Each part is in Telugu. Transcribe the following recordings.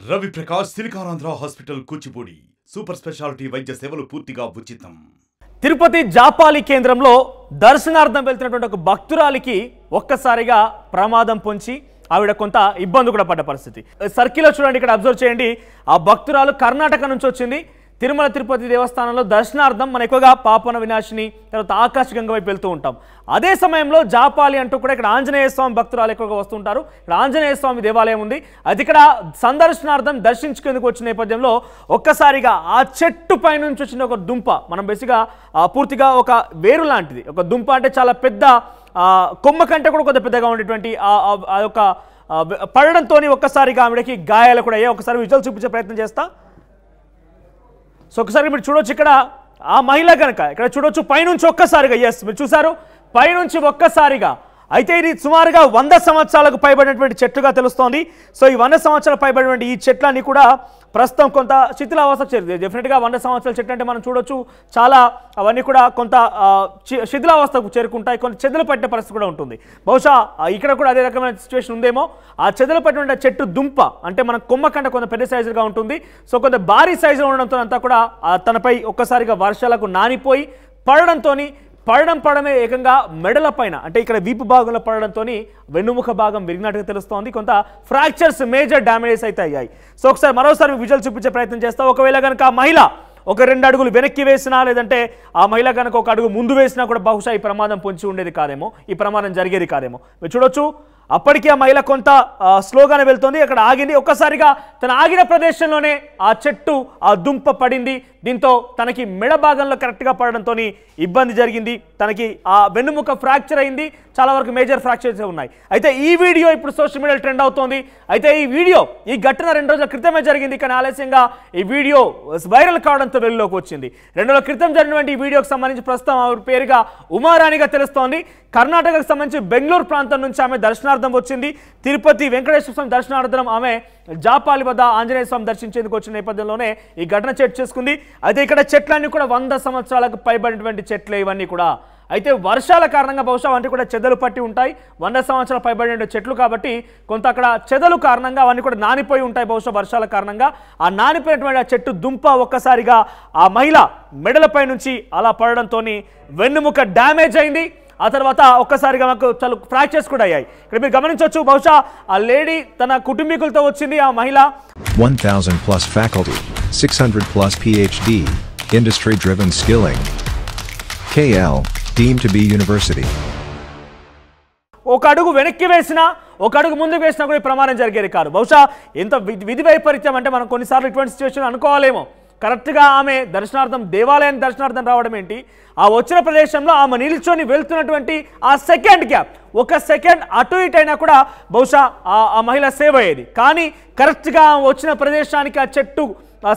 Ravi Prakash Siliconandhra hospital Kuchipudi super speciality వైద్య సేవలు పూర్తిగా ఉచితం. తిరుపతి జాపాలి కేంద్రంలో దర్శనార్థం వెళ్తున్నటువంటి ఒక భక్తురాలికి ఒక్కసారిగా ప్రమాదం పొంచి ఆవిడ కొంత ఇబ్బంది కూడా పడ్డ పరిస్థితి. సర్కిల్లో చూడండి, ఇక్కడ అబ్జర్వ్ చేయండి. ఆ భక్తురాలు కర్ణాటక నుంచి వచ్చింది. తిరుమల తిరుపతి దేవస్థానంలో దర్శనార్థం మనం ఎక్కువగా పాపన వినాశిని తర్వాత ఆకాశగంగ వైపు వెళ్తూ ఉంటాం. అదే సమయంలో జాపాలి అంటూ కూడా ఇక్కడ ఆంజనేయ స్వామి భక్తురాలు ఎక్కువగా వస్తుంటారు. ఇక్కడ ఆంజనేయ స్వామి దేవాలయం ఉంది. అది ఇక్కడ సందర్శనార్థం దర్శించుకేందుకు వచ్చిన నేపథ్యంలో ఒక్కసారిగా ఆ చెట్టు పై నుంచి వచ్చిన ఒక దుంప, మనం బేసిక్గా పూర్తిగా ఒక వేరు లాంటిది, ఒక దుంప అంటే చాలా పెద్ద కొమ్మ కంటే కూడా కొంత పెద్దగా ఉండేటువంటి ఆ యొక్క పడడంతో ఒక్కసారిగా ఆవిడకి గాయాలు కూడా అయ్యాయి. ఒకసారి విజువల్ చూపించే ప్రయత్నం చేస్తా. సో ఒకసారి మీరు చూడొచ్చు, ఇక్కడ ఆ మహిళ కనుక ఇక్కడ చూడొచ్చు పైనుంచి ఒక్కసారిగా, ఎస్ మీరు చూసారు పైనుంచి ఒక్కసారిగా. అయితే ఇది సుమారుగా 100 సంవత్సరాలకు పైబడినటువంటి చెట్టుగా తెలుస్తోంది. సో ఈ 100 సంవత్సరాలు పైబడినటువంటి ఈ చెట్లన్నీ కూడా ప్రస్తుతం కొంత శిథిలావస్థకు చేరుతుంది. డెఫినెట్గా 100 సంవత్సరాల చెట్లు అంటే మనం చూడొచ్చు చాలా అవన్నీ కూడా కొంత శిథిలావస్థకు చేరుకుంటాయి, కొంత చెదలు పట్టే పరిస్థితి కూడా ఉంటుంది. బహుశా ఇక్కడ కూడా అదే రకమైన సిచ్యువేషన్ ఉందేమో. ఆ చెదలు పట్టిన చెట్టు దుంప అంటే మన కొమ్మ కంటే కొంత పెద్ద సైజుగా ఉంటుంది. సో కొంత భారీ సైజులో ఉండడంతో అంతా కూడా తనపై ఒక్కసారిగా వర్షాలకు నానిపోయి పడడమే ఏకంగా మెడల పైన అంటే ఇక్కడ వీపు భాగంలో పడడంతో వెన్నుముఖ భాగం విరిగినట్టుగా తెలుస్తోంది. కొంత ఫ్రాక్చర్స్, మేజర్ డ్యామేజెస్ అయితే అయ్యాయి. సో ఒకసారి మరోసారి విజువల్ చూపించే ప్రయత్నం చేస్తాం. ఒకవేళ కనుక ఆ మహిళ ఒక 2 అడుగులు వెనక్కి వేసినా లేదంటే ఆ మహిళ కనుక ఒక అడుగు ముందు వేసినా కూడా బహుశా ఈ ప్రమాదం పొంచి ఉండేది కాదేమో, ఈ ప్రమాదం జరిగేది కాదేమో. మీరు చూడొచ్చు అప్పటికీ ఆ మహిళ కొంత స్లోగానే వెళ్తుంది. అక్కడ ఆగింది. ఒక్కసారిగా తన ఆగిన ప్రదేశంలోనే ఆ చెట్టు ఆ దుంప పడింది. దీంతో తనకి మెడ భాగంలో కరెక్ట్గా పడడంతో ఇబ్బంది జరిగింది. తనకి ఆ వెన్నుముక ఫ్రాక్చర్ అయింది. చాలా వరకు మేజర్ ఫ్రాక్చర్స్ ఉన్నాయి. అయితే ఈ వీడియో ఇప్పుడు సోషల్ మీడియాలో ట్రెండ్ అవుతోంది. అయితే ఈ ఘటన 2 రోజుల క్రితమే జరిగింది. కానీ ఆలస్యంగా ఈ వీడియో వైరల్ కావడంతో వెలుగులోకి వచ్చింది. 2 రోజుల క్రితం జరిగినటువంటి ఈ వీడియోకి సంబంధించి ప్రస్తుతం ఆవిడ పేరుగా ఉమారాణిగా తెలుస్తోంది. కర్ణాటకకు సంబంధించి బెంగళూరు ప్రాంతం నుంచి ఆమె దర్శనార్థం వచ్చింది. తిరుపతి వెంకటేశ్వర స్వామి దర్శనార్థం ఆమె జాపాలి వద్ద ఆంజనేయ స్వామి దర్శించేందుకు వచ్చిన నేపథ్యంలోనే ఈ ఘటన చోటు చేసుకుంది. అయితే ఇక్కడ చెట్లన్నీ కూడా 100 సంవత్సరాలకు పైబడినటువంటి చెట్లే ఇవన్నీ కూడా. అయితే వర్షాల కారణంగా బహుశా అవన్నీ కూడా చెదలు పట్టి ఉంటాయి. 100 సంవత్సరాలు పైబడిన చెట్లు కాబట్టి కొంత అక్కడ చెదలు కారణంగా అవన్నీ కూడా నానిపోయి ఉంటాయి బహుశా వర్షాల కారణంగా. ఆ నానిపోయినటువంటి ఆ చెట్టు దుంప ఒక్కసారిగా ఆ మహిళ మెడలపై నుంచి అలా పడడంతో వెన్నుముక డ్యామేజ్ అయింది. ఆ తర్వాత ఒక్కసారిగా మాకు చాలా ఫ్రాక్చర్స్ కూడా అయ్యాయి. ఇక్కడ మీరు గమనించవచ్చు, బహుశా ఆ లేడీ తన కుటుంబీకులతో వచ్చింది. ఆ మహిళ 1000+ faculty, 600+ PhD, industry driven skilling. KL deemed to be university. ఒక అడుగు వెనక్కి వేసినా ఒక అడుగు ముందుకు వేసినా కూడా ప్రమాదం జరిగేది కాదు. బహుశా ఎంత విధి వైపరీత్యం అంటే మనం కొన్నిసార్లు ఇటువంటి సిచ్యువేషన్ అనుకోవాలేమో. కరెక్ట్గా ఆమె దేవాలయాన్ని దర్శనార్థం రావడం ఏంటి, ఆ వచ్చిన ప్రదేశంలో ఆమె నిల్చొని వెళ్తున్నటువంటి ఆ సెకండ్ గ్యాప్, ఒక సెకండ్ అటు ఇటు అయినా కూడా బహుశా ఆ మహిళ సేవ్ అయ్యేది. కానీ కరెక్ట్గా వచ్చిన ప్రదేశానికి ఆ చెట్టు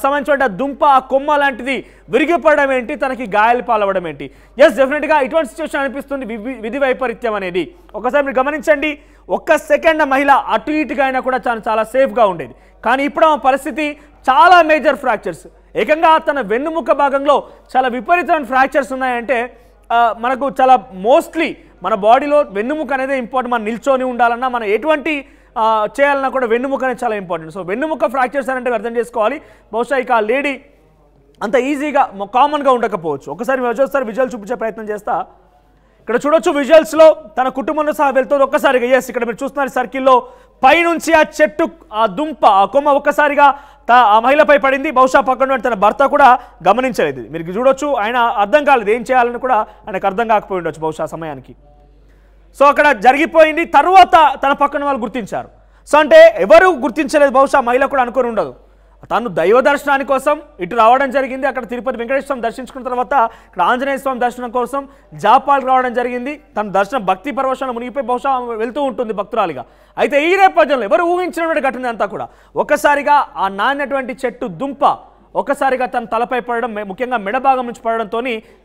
సంబంధించిన దుంప, ఆ కొమ్మ లాంటిది విరిగిపడడం ఏంటి, తనకి గాయాలు పాలవడం ఏంటి. ఎస్, డెఫినెట్గా ఇటువంటి సిచ్యువేషన్ అనిపిస్తుంది విధి వైపరీత్యం అనేది. ఒకసారి మీరు గమనించండి, ఒక్క సెకండ్ మహిళ అటు ఇటుగా అయినా కూడా చాలా సేఫ్గా ఉండేది. కానీ ఇప్పుడు ఆ పరిస్థితి చాలా మేజర్ ఫ్రాక్చర్స్, ఏకంగా తన వెన్నుముక భాగంలో చాలా విపరీతమైన ఫ్రాక్చర్స్ ఉన్నాయంటే మనకు చాలా మోస్ట్లీ మన బాడీలో వెన్నుముక అనేది ఇంపార్టెంట్. మనం నిల్చొని ఉండాలన్నా, మనం ఎటువంటి చేయాలన్నా కూడా వెన్నుముక అనేది చాలా ఇంపార్టెంట్. సో వెన్నుముక ఫ్రాక్చర్స్ అంటే అర్థం చేసుకోవాలి. బహుశా ఇక ఆ లేడీ అంత ఈజీగా కామన్గా ఉండకపోవచ్చు. ఒకసారి విజువల్ చూపించే ప్రయత్నం చేస్తా. ఇక్కడ చూడొచ్చు విజువల్స్లో తన కుటుంబంలో సహా వెళ్తుంది. ఒక్కసారిగా ఎస్, ఇక్కడ మీరు చూస్తున్నారు సర్కిల్లో పైనుంచి ఆ చెట్టు ఆ దుంప ఆ కొమ్మ ఒక్కసారిగా ఆ మహిళపై పడింది. బహుశా పక్కన తన భర్త కూడా గమనించలేదు. మీరు చూడొచ్చు, ఆయన అర్థం కాలేదు ఏం చేయాలని కూడా ఆయనకు అర్థం కాకపోయి ఉండొచ్చు బహుశా సమయానికి. సో అక్కడ జరిగిపోయింది. తర్వాత తన పక్కన వాళ్ళు గుర్తించారు. సో అంటే ఎవరు గుర్తించలేదు, బహుశా మహిళ కూడా అనుకుని ఉండదు. తను దైవ దర్శనాని కోసం ఇటు రావడం జరిగింది. అక్కడ తిరుపతి వెంకటేశ్వర స్వామి దర్శించుకున్న తర్వాత ఇక్కడ ఆంజనేయ స్వామి దర్శనం కోసం జాపాలు రావడం జరిగింది. తన దర్శనం భక్తి పరవశంలో మునిగిపోయి బహుశా వెళ్తూ ఉంటుంది భక్తురాలిగా. అయితే ఈ నేపథ్యంలో ఎవరు ఊహించినటువంటి ఘటన అంతా కూడా ఒక్కసారిగా ఆ నాన్నటువంటి చెట్టు దుంప ఒక్కసారిగా తన తలపై పడడం, ముఖ్యంగా మెడ భాగం నుంచి పడడంతో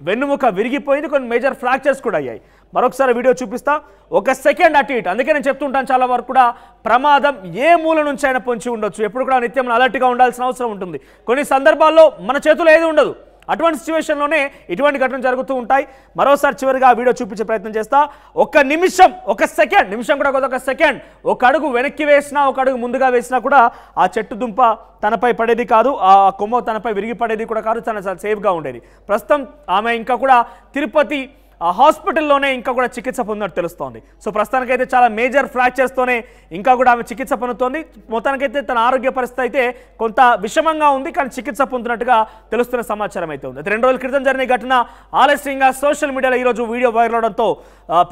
వెన్నుముక విరిగిపోయింది. కొన్ని మేజర్ ఫ్రాక్చర్స్ కూడా అయ్యాయి. మరొకసారి వీడియో చూపిస్తా. ఒక సెకండ్ అటు ఇటు, అందుకే నేను చెప్తుంటాను చాలా వరకు కూడా ప్రమాదం ఏ మూల నుంచి అయినా పొంచి ఉండొచ్చు. ఎప్పుడు కూడా నిత్యం అలర్ట్గా ఉండాల్సిన అవసరం ఉంటుంది. కొన్ని సందర్భాల్లో మన చేతులు ఏది ఉండదు, అటువంటి సిచ్యువేషన్లోనే ఇటువంటి ఘటనలు జరుగుతూ ఉంటాయి. మరోసారి చివరిగా ఆ వీడియో చూపించే ప్రయత్నం చేస్తా. ఒక నిమిషం, ఒక సెకండ్, నిమిషం కూడా ఒక సెకండ్, ఒక అడుగు వెనక్కి వేసినా, ఒక అడుగు ముందుగా వేసినా కూడా ఆ చెట్టు దుంప తనపై పడేది కాదు, ఆ కొమ్మ తనపై విరిగి పడేది కూడా కాదు, తన చాలా సేఫ్గా ఉండేది. ప్రస్తుతం ఆమె ఇంకా కూడా తిరుపతి హాస్పిటల్లోనే ఇంకా కూడా చికిత్స పొందినట్టు తెలుస్తోంది. సో ప్రస్తుతానికైతే చాలా మేజర్ ఫ్రాక్చర్స్తోనే ఇంకా కూడా ఆమె చికిత్స పొందుతోంది. మొత్తానికైతే తన ఆరోగ్య పరిస్థితి అయితే కొంత విషమంగా ఉంది, కానీ చికిత్స పొందుతున్నట్టుగా తెలుస్తున్న సమాచారం అయితే ఉంది. 2 రోజుల క్రితం జరిగిన ఘటన ఆలస్యంగా సోషల్ మీడియాలో ఈరోజు వీడియో వైరల్ అవడంతో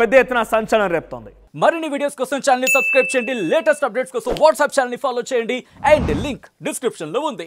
పెద్ద ఎత్తున సంచలనం రేపుతోంది. మరిన్ని వీడియోస్ కోసం ఛానల్ ని సబ్స్క్రైబ్ చేయండి, లేటెస్ట్ అప్డేట్స్ కోసం వాట్సాప్ ఛానల్ ని ఫాలో చేయండి, అండ్ లింక్ డిస్క్రిప్షన్ లో ఉంది.